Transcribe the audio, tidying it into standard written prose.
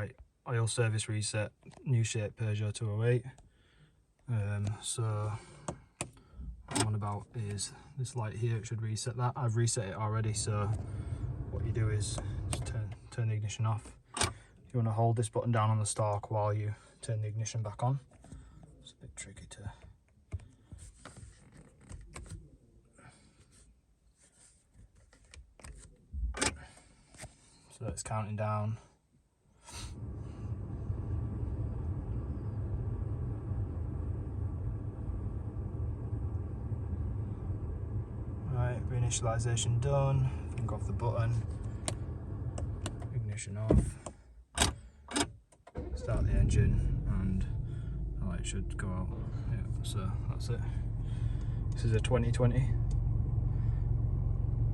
Right, oil service reset, new shape Peugeot 208. So what I'm on about is this light here, it should reset that. I've reset it already, so what you do is just turn the ignition off. You want to hold this button down on the stalk while you turn the ignition back on. It's a bit tricky to... So it's counting down. Right, reinitialization done. Finger off the button. Ignition off. Start the engine and the light should go out. Yeah, so that's it. This is a 2020